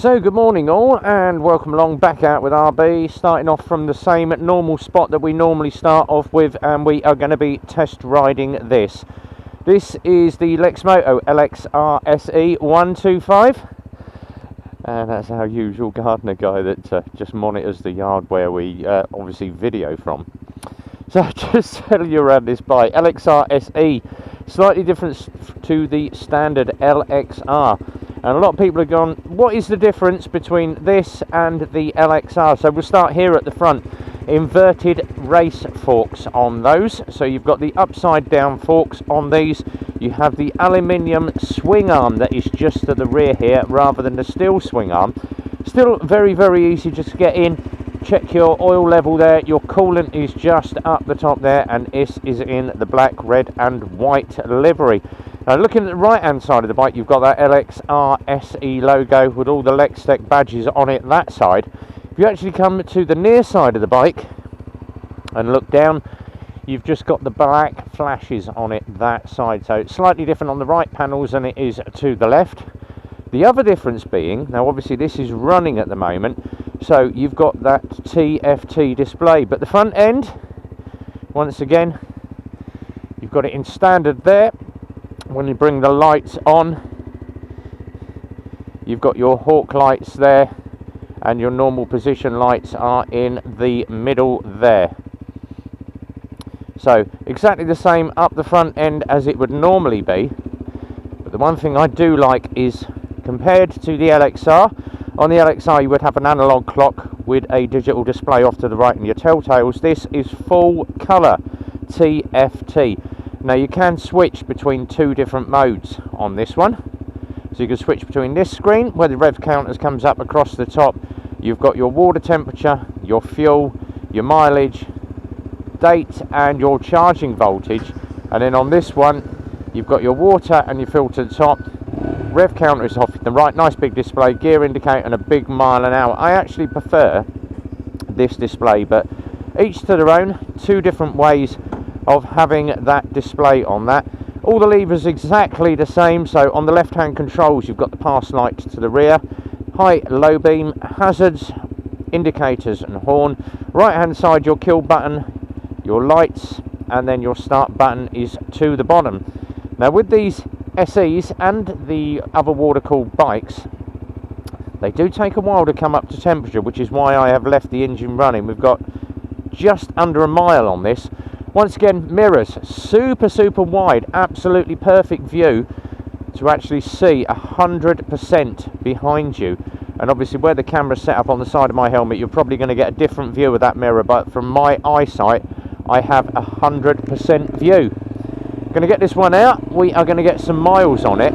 So good morning all, and welcome along back out with RB, starting off from the same normal spot that we normally start off with, and we are going to be test riding this. This is the Lexmoto LXR SE 125, and that's our usual gardener guy that just monitors the yard where we obviously video from. So just telling you around this bike, LXR SE, slightly different to the standard LXR. And a lot of people have gone, what is the difference between this and the LXR? So we'll start here at the front. Inverted race forks on those. So you've got the upside down forks on these. You have the aluminium swing arm that is just to the rear here rather than the steel swing arm. Still very, very easy just to get in. Check your oil level there. Your coolant is just up the top there, and this is in the black, red and white livery. Now looking at the right hand side of the bike, you've got that LXR SE logo with all the Lextech badges on it that side. If you actually come to the near side of the bike and look down, you've just got the black flashes on it that side. So it's slightly different on the right panels than it is to the left. The other difference being, now obviously this is running at the moment, so you've got that TFT display, but the front end, once again, you've got it in standard there. When you bring the lights on, you've got your hawk lights there, and your normal position lights are in the middle there. So exactly the same up the front end as it would normally be. But the one thing I do like is, compared to the LXR, on the LXR you would have an analog clock with a digital display off to the right and your telltales. This is full colour TFT. Now you can switch between two different modes on this one. So you can switch between this screen where the rev counters comes up across the top. You've got your water temperature, your fuel, your mileage, date and your charging voltage. And then on this one you've got your water and your fuel to the top. Rev counter is off to the right, nice big display, gear indicator and a big mile an hour. I actually prefer this display, but each to their own, two different ways of having that display on that. All the levers exactly the same. So on the left hand controls you've got the pass light to the rear, high, low beam, hazards, indicators and horn. Right hand side your kill button, your lights, and then your start button is to the bottom. Now with these SEs and the other water cooled bikes, they do take a while to come up to temperature, which is why I have left the engine running. We've got just under a mile on this. Once again, mirrors, super wide, absolutely perfect view to actually see 100% behind you. And obviously where the camera's set up on the side of my helmet, you're probably going to get a different view of that mirror, but from my eyesight I have 100% view. Going to get this one out, we are going to get some miles on it.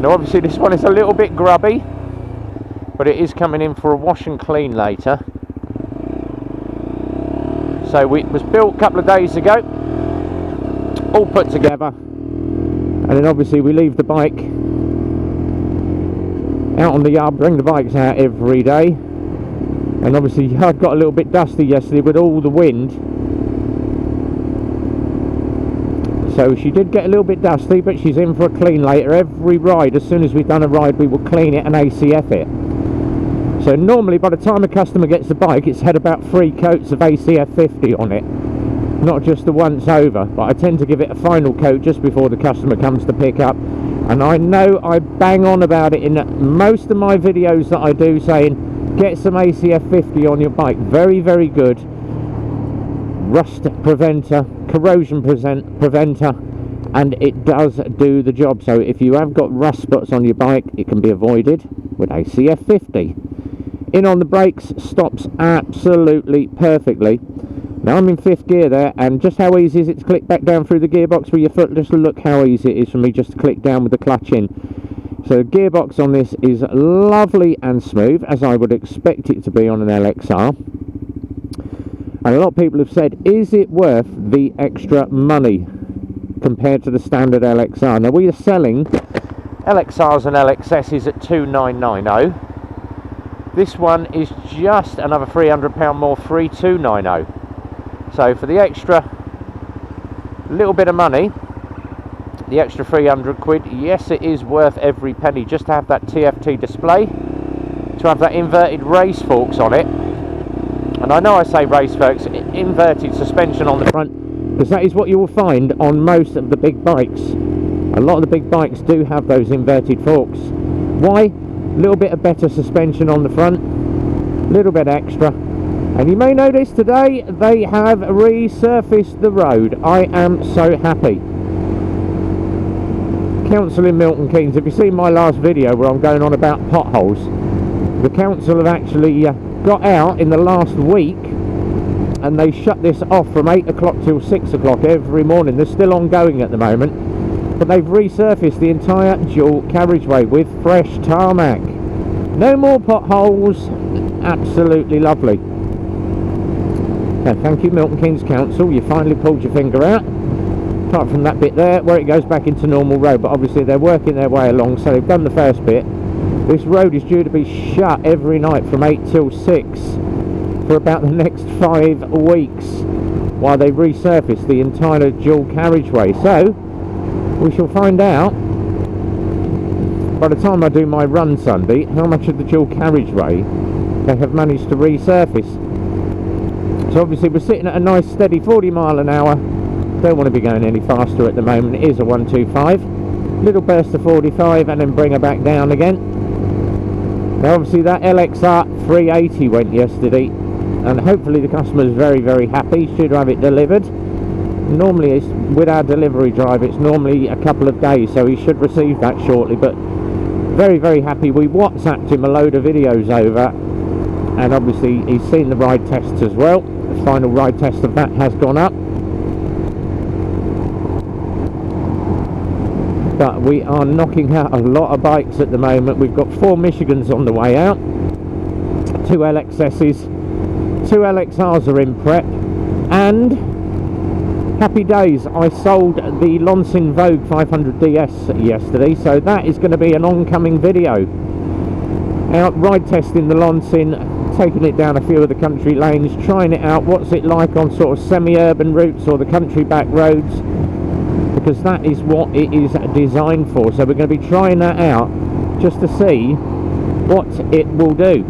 Now obviously this one is a little bit grubby, but it is coming in for a wash and clean later. So it was built a couple of days ago, all put together, and then obviously we leave the bike out on the yard, bring the bikes out every day, and obviously the yard got a little bit dusty yesterday with all the wind, so she did get a little bit dusty, but she's in for a clean later. Every ride, as soon as we've done a ride, we will clean it and ACF it. So normally by the time a customer gets the bike, it's had about 3 coats of ACF 50 on it, not just the once over, but I tend to give it a final coat just before the customer comes to pick up. And I know I bang on about it in most of my videos that I do, saying get some ACF 50 on your bike. Very good rust preventer, corrosion preventer, and it does do the job. So if you have got rust spots on your bike, it can be avoided with ACF 50. In on the brakes, stops absolutely perfectly. Now I'm in 5th gear there, and just how easy is it to click back down through the gearbox with your foot? Just look how easy it is for me just to click down with the clutch in. So the gearbox on this is lovely and smooth, as I would expect it to be on an LXR. And a lot of people have said, is it worth the extra money compared to the standard LXR? Now we are selling LXRs and LXSs at 2,990. This one is just another £300 more, 3,290. So for the extra little bit of money, the the extra 300 quid. Yes, it is worth every penny just to have that TFT display, to have that inverted race forks on it. And I know I say race forks, inverted suspension on the front, because that is what you will find on most of the big bikes. A lot of the big bikes do have those inverted forks. Why? A little bit of better suspension on the front, a little bit extra. And you may notice today they have resurfaced the road. I am so happy. Council in Milton Keynes, if you've seen my last video where I'm going on about potholes, the council have actually got out in the last week and they shut this off from 8 o'clock till 6 o'clock every morning. They're still ongoing at the moment, but they've resurfaced the entire dual carriageway with fresh tarmac. No more potholes. Absolutely lovely. Thank you, Milton Keynes Council, you finally pulled your finger out. Apart from that bit there where it goes back into normal road, but obviously they're working their way along, so they've done the first bit. This road is due to be shut every night from 8 till 6 for about the next 5 weeks while they resurface the entire dual carriageway. So we shall find out by the time I do my run Sunday how much of the dual carriageway they have managed to resurface. So obviously we're sitting at a nice steady 40 mile an hour. Don't want to be going any faster at the moment. It is a 125. Little burst of 45 and then bring her back down again. Now obviously that LXR 380 went yesterday, and hopefully the customer is very, very happy. Should have it delivered. Normally it's, with our delivery drive, it's normally a couple of days, so he should receive that shortly, but very, very happy. We WhatsApped him a load of videos over, and obviously he's seen the ride tests as well. The final ride test of that has gone up. But we are knocking out a lot of bikes at the moment. We've got 4 Michigans on the way out, 2 LXSs, 2 LXRs are in prep, and happy days, I sold the Lonsin Vogue 500DS yesterday, so that is going to be an oncoming video. Out ride testing the Lonsin, taking it down a few of the country lanes, trying it out, what's it like on sort of semi-urban routes or the country back roads, because that is what it is designed for. So we're going to be trying that out just to see what it will do.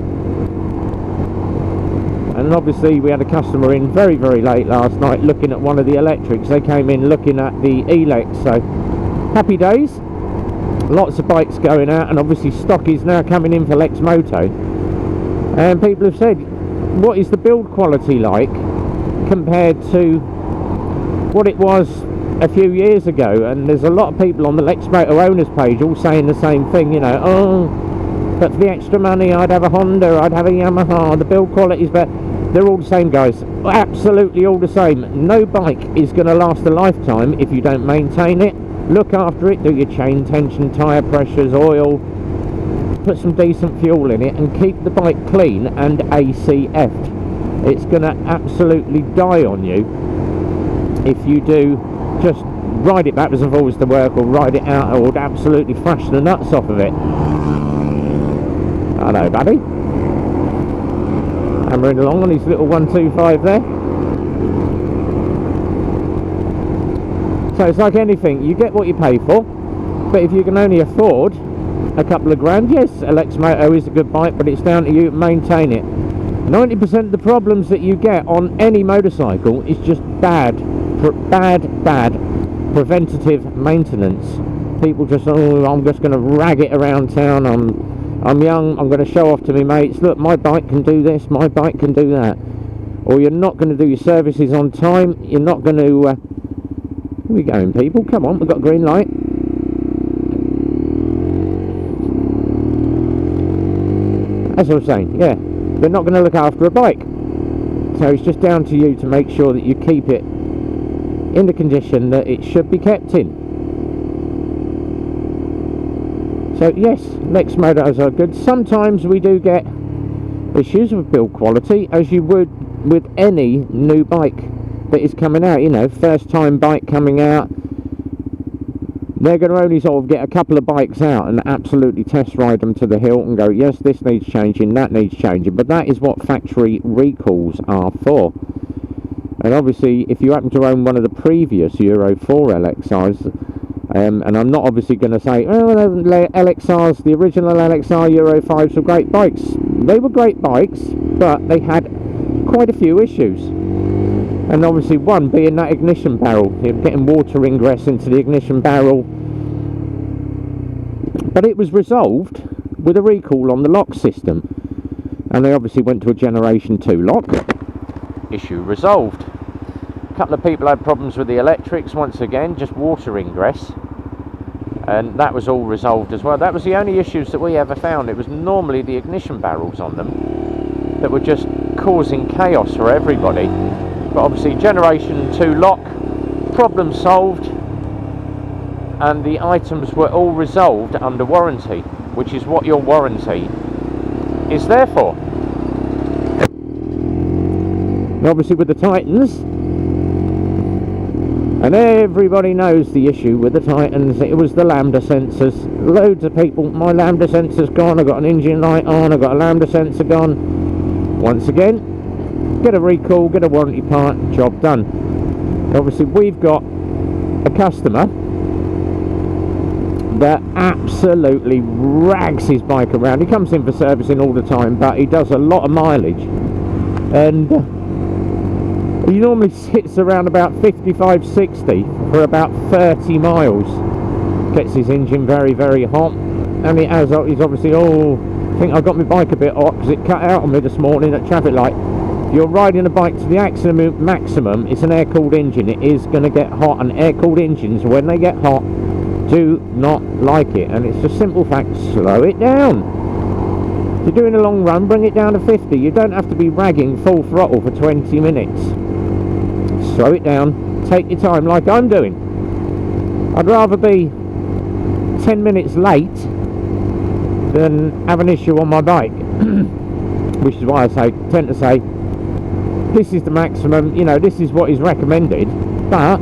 And obviously we had a customer in very, very late last night looking at one of the electrics. They came in looking at the Elex, so happy days. Lots of bikes going out, and obviously stock is now coming in for Lexmoto. And people have said, what is the build quality like compared to what it was a few years ago? And there's a lot of people on the Lexmoto owners page all saying the same thing, you know, oh, but for the extra money I'd have a Honda, I'd have a Yamaha, the build quality's better. They're all the same, guys, absolutely all the same. No bike is going to last a lifetime if you don't maintain it, look after it, do your chain tension, tyre pressures, oil, put some decent fuel in it, and keep the bike clean and ACF'd. It's going to absolutely die on you if you do just ride it backwards and forwards to work, or ride it out, or absolutely thrash the nuts off of it. Hello, buddy. Hammering along on his little 125 there. So it's like anything, you get what you pay for, but if you can only afford a couple of grand, yes, a Lexmoto is a good bike, but it's down to you to maintain it. 90% of the problems that you get on any motorcycle is just bad preventative maintenance. People just, oh, I'm just going to rag it around town, I'm young, I'm going to show off to my mates, look, my bike can do this, my bike can do that. Or you're not going to do your services on time, you're not going to where are we going, people? Come on, we've got a green light. As I was saying, yeah, they're not going to look after a bike. So it's just down to you to make sure that you keep it in the condition that it should be kept in. So yes, Lexmotos are good. Sometimes we do get issues with build quality, as you would with any new bike that is coming out. You know, first time bike coming out, they're going to only sort of get a couple of bikes out and absolutely test ride them to the hilt and go, yes, this needs changing, that needs changing. But that is what factory recalls are for. And obviously, if you happen to own one of the previous Euro 4 LXRs, And I'm not obviously going to say, oh, the LXRs, the original LXR Euro 5s were great bikes. They were great bikes, but they had quite a few issues. And obviously one being that ignition barrel, getting water ingress into the ignition barrel. But it was resolved with a recall on the lock system. And they obviously went to a Generation 2 lock. Issue resolved. A couple of people had problems with the electrics, once again, just water ingress. And that was all resolved as well. That was the only issues that we ever found. It was normally the ignition barrels on them that were just causing chaos for everybody. But obviously Generation 2 lock, problem solved, and the items were all resolved under warranty, which is what your warranty is there for. And obviously with the Titans, and everybody knows the issue with the Titans, it was the lambda sensors. Loads of people, my lambda sensor's gone, I've got an engine light on, I've got a lambda sensor gone. Once again, get a recall, get a warranty part, job done. Obviously we've got a customer that absolutely rags his bike around. He comes in for servicing all the time, but he does a lot of mileage, and he normally sits around about 55-60 for about 30 miles. Gets his engine very, very hot, and he's obviously, oh, I think I got my bike a bit hot because it cut out on me this morning at traffic light. If you're riding a bike to the absolute maximum, it's an air-cooled engine, it is going to get hot, and air-cooled engines, when they get hot, do not like it. And it's a simple fact, slow it down. If you're doing a long run, bring it down to 50. You don't have to be ragging full throttle for 20 minutes. Slow it down, take your time like I'm doing. I'd rather be 10 minutes late than have an issue on my bike. Which is why I tend to say this is the maximum, you know, this is what is recommended, but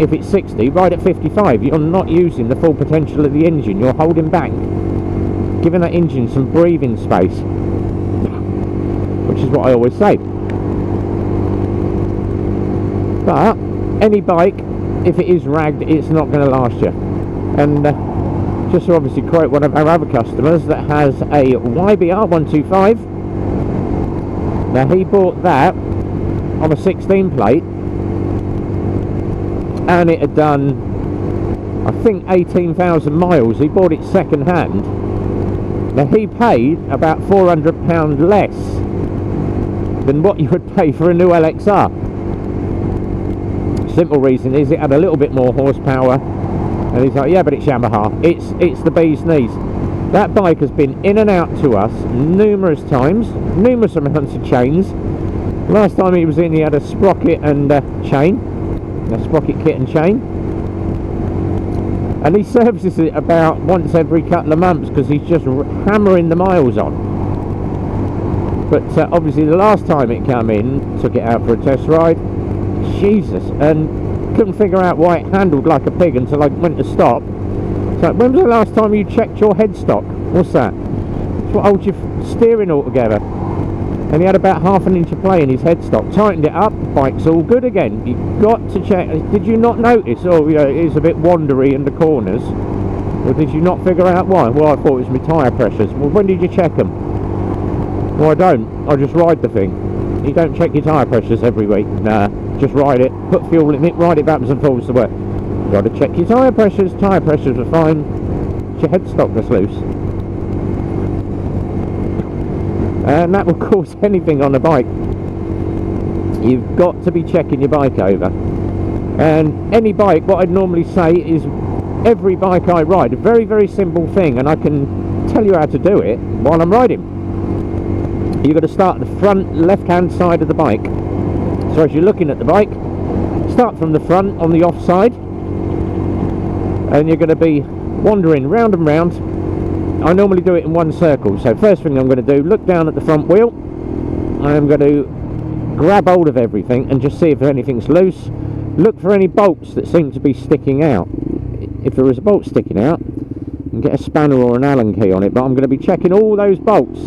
if it's 60, ride at 55. You're not using the full potential of the engine, you're holding back, giving that engine some breathing space, which is what I always say. But any bike, if it is ragged, it's not going to last you. And just to obviously quote one of our other customers that has a YBR 125. Now he bought that on a 16 plate, and it had done, I think, 18,000 miles. He bought it second hand. Now he paid about £400 less than what you would pay for a new LXR. Simple reason is it had a little bit more horsepower, and he's like, yeah, but it's Yamaha, it's the bee's knees. That bike has been in and out to us numerous times, numerous amounts of chains. Last time he was in, he had a sprocket and chain, a sprocket kit and chain, and he services it about once every couple of months because he's just hammering the miles on. But obviously the last time it came in, took it out for a test ride, Jesus, and couldn't figure out why it handled like a pig until I went to stop. So when was the last time you checked your headstock? What's that? It's what holds your steering all together. And he had about half an inch of play in his headstock. Tightened it up, bike's all good again. You've got to check. Did you not notice? Oh, yeah, it is a bit wandery in the corners. Or did you not figure out why? Well, I thought it was my tyre pressures. Well, when did you check them? Well, I don't. I just ride the thing. You don't check your tyre pressures every week. Nah, just ride it, put fuel in it, ride it backwards and forwards to work. You've got to check your tyre pressures are fine, it's your headstock that's loose. And that will cause anything on a bike. You've got to be checking your bike over. And any bike, what I'd normally say is every bike I ride, a very, very simple thing, and I can tell you how to do it while I'm riding. You've got to start at the front left-hand side of the bike. So as you're looking at the bike, start from the front on the off side, and you're going to be wandering round and round. I normally do it in one circle. So first thing I'm going to do, look down at the front wheel. I'm going to grab hold of everything and just see if anything's loose. Look for any bolts that seem to be sticking out. If there is a bolt sticking out, and get a spanner or an Allen key on it, but I'm going to be checking all those bolts.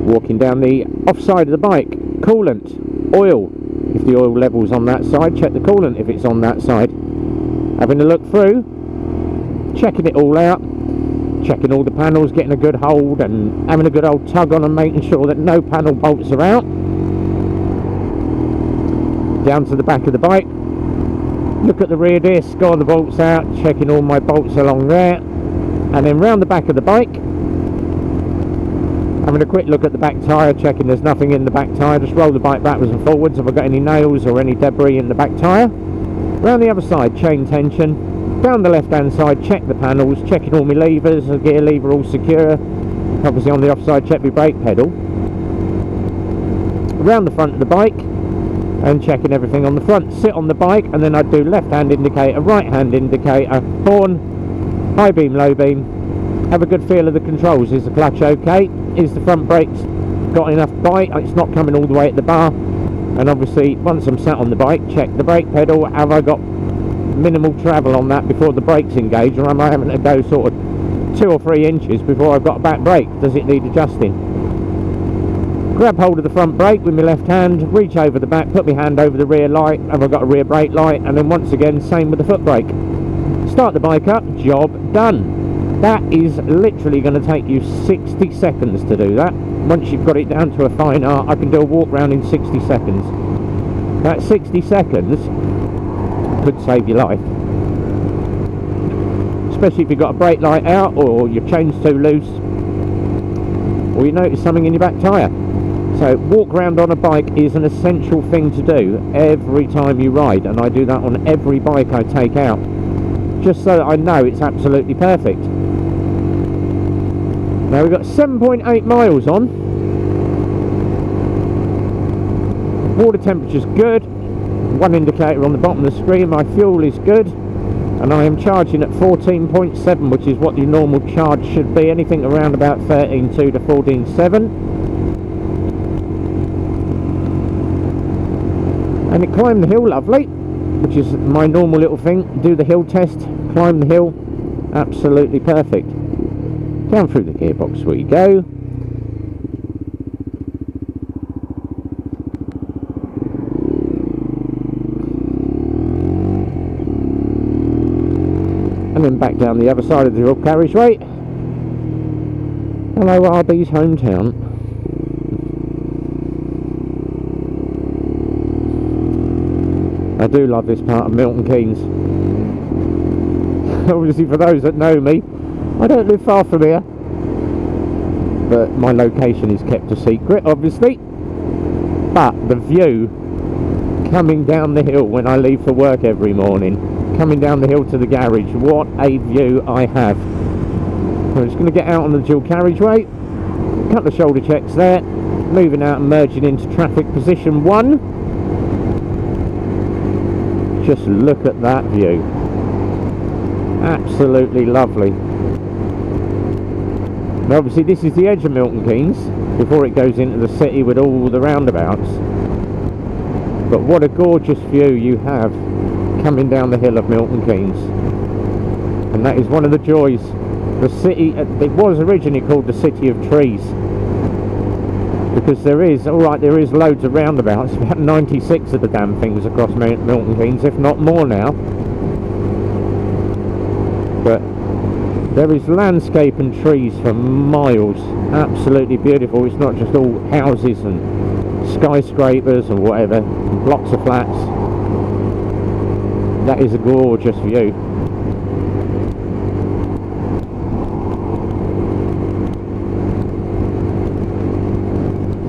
Walking down the off side of the bike, coolant, oil, if the oil level's on that side, check the coolant if it's on that side. Having a look through, checking it all out, checking all the panels, getting a good hold and having a good old tug on and making sure that no panel bolts are out. Down to the back of the bike, look at the rear disc, got the bolts out, checking all my bolts along there, and then round the back of the bike, having a quick look at the back tyre, checking there's nothing in the back tyre. Just roll the bike backwards and forwards if I've got any nails or any debris in the back tyre. Round the other side, chain tension. Down the left hand side, check the panels, checking all my levers, the gear lever all secure. Obviously on the off side, check my brake pedal. Around the front of the bike and checking everything on the front. Sit on the bike and then I'd do left hand indicator, right hand indicator, horn, high beam, low beam. Have a good feel of the controls. Is the clutch okay? Is the front brakes got enough bite? It's not coming all the way at the bar. And obviously once I'm sat on the bike, check the brake pedal. Have I got minimal travel on that before the brakes engage, or am I having to go sort of 2 or 3 inches before I've got a back brake? Does it need adjusting? Grab hold of the front brake with my left hand, reach over the back, put my hand over the rear light. Have I got a rear brake light? And then once again, same with the foot brake. Start the bike up, job done. That is literally going to take you 60 seconds to do that. Once you've got it down to a fine art, I can do a walk round in 60 seconds. That 60 seconds could save your life. Especially if you've got a brake light out, or your chain's too loose, or you notice something in your back tyre. So walk round on a bike is an essential thing to do every time you ride, and I do that on every bike I take out, just so that I know it's absolutely perfect. Now we've got 7.8 miles on. Water temperature's good. One indicator on the bottom of the screen. My fuel is good, and I am charging at 14.7, which is what your normal charge should be. Anything around about 13.2 to 14.7. And it climbed the hill lovely, which is my normal little thing. Do the hill test, climb the hill, absolutely perfect. Down through the gearbox we go. And then back down the other side of the dual carriageway. Hello, RB's hometown. I do love this part of Milton Keynes. Obviously, for those that know me, I don't live far from here, but my location is kept a secret, obviously. But the view coming down the hill when I leave for work every morning, coming down the hill to the garage, what a view I have. I'm just going to get out on the dual carriageway, a couple of shoulder checks there, moving out and merging into traffic position 1. Just look at that view, absolutely lovely. Now obviously this is the edge of Milton Keynes before it goes into the city with all the roundabouts, but what a gorgeous view you have coming down the hill of Milton Keynes. And that is one of the joys. The city, it was originally called the City of Trees, because there is loads of roundabouts, about 96 of the damn things across Milton Keynes, if not more now. But there is landscape and trees for miles, absolutely beautiful. It's not just all houses and skyscrapers and whatever, and blocks of flats. That is a gorgeous view.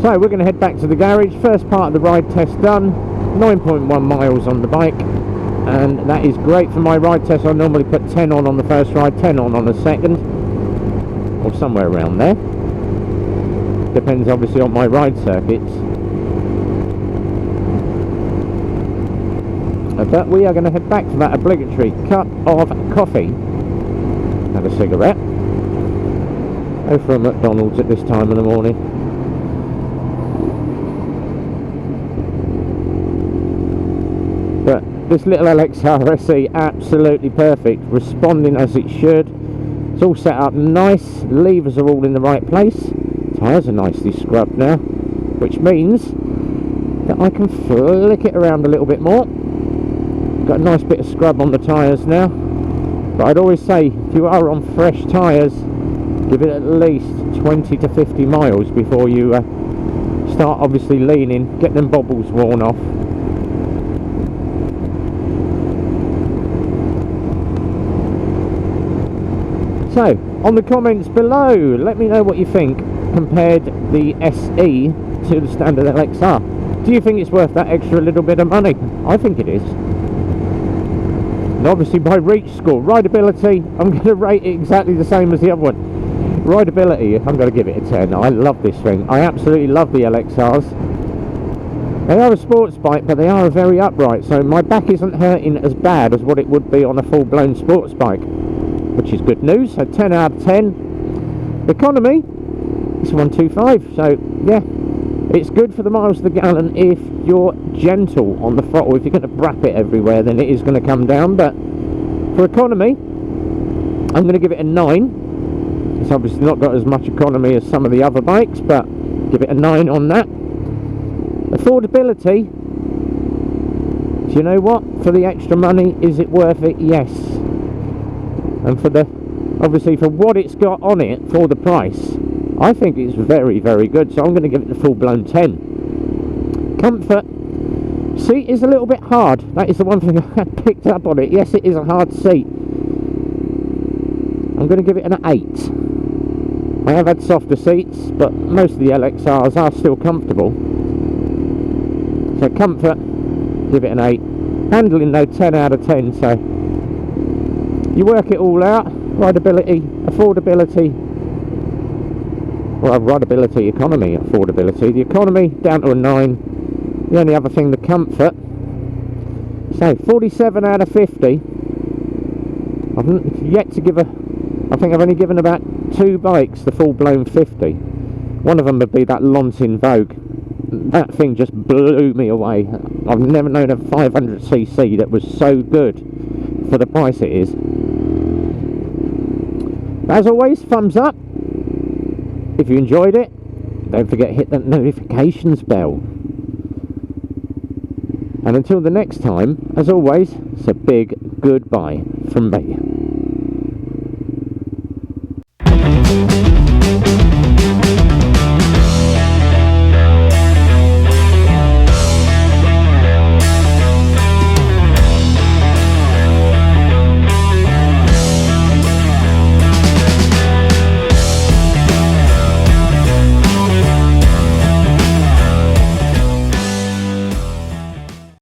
So we're going to head back to the garage. First part of the ride test done. 9.1 miles on the bike, and that is great for my ride test. I normally put 10 on the first ride, 10 on the second, or somewhere around there. Depends obviously on my ride circuits. But we are going to head back for that obligatory cup of coffee and a cigarette. Go for a McDonald's at this time of the morning. But this little LXR SE, absolutely perfect, responding as it should. It's all set up nice, levers are all in the right place, tyres are nicely scrubbed now, which means that I can flick it around a little bit more. Got a nice bit of scrub on the tyres now, but I'd always say if you are on fresh tyres, give it at least 20 to 50 miles before you start obviously leaning, get them bobbles worn off. So, on the comments below, let me know what you think compared the SE to the standard LXR. Do you think it's worth that extra little bit of money? I think it is. And obviously by reach score, rideability, I'm going to rate it exactly the same as the other one. Rideability, I'm going to give it a 10. I love this thing. I absolutely love the LXRs. They are a sports bike, but they are very upright, so my back isn't hurting as bad as what it would be on a full-blown sports bike, which is good news. So 10 out of 10. Economy, it's 125, so yeah, it's good for the miles to the gallon if you're gentle on the throttle. If you're going to brap it everywhere, then it is going to come down, but for economy, I'm going to give it a 9. It's obviously not got as much economy as some of the other bikes, but give it a 9 on that. Affordability, do you know what? For the extra money, is it worth it? Yes. And for the, obviously for what it's got on it, for the price, I think it's very, very good. So I'm going to give it the full-blown 10. Comfort, seat is a little bit hard. That is the one thing I picked up on it. Yes, it is a hard seat. I'm going to give it an 8. I have had softer seats, but most of the LXRs are still comfortable. So comfort, give it an 8. Handling though, 10 out of 10. So you work it all out. Rideability, affordability. Well, rideability, economy, affordability. The economy down to a 9. The only other thing, the comfort. So 47 out of 50. I've yet to give a, I think I've only given about 2 bikes the full-blown 50. One of them would be that Lontin Vogue. That thing just blew me away. I've never known a 500cc that was so good for the price it is. As always, thumbs up if you enjoyed it. Don't forget to hit that notifications bell. And until the next time, as always, it's a big goodbye from me.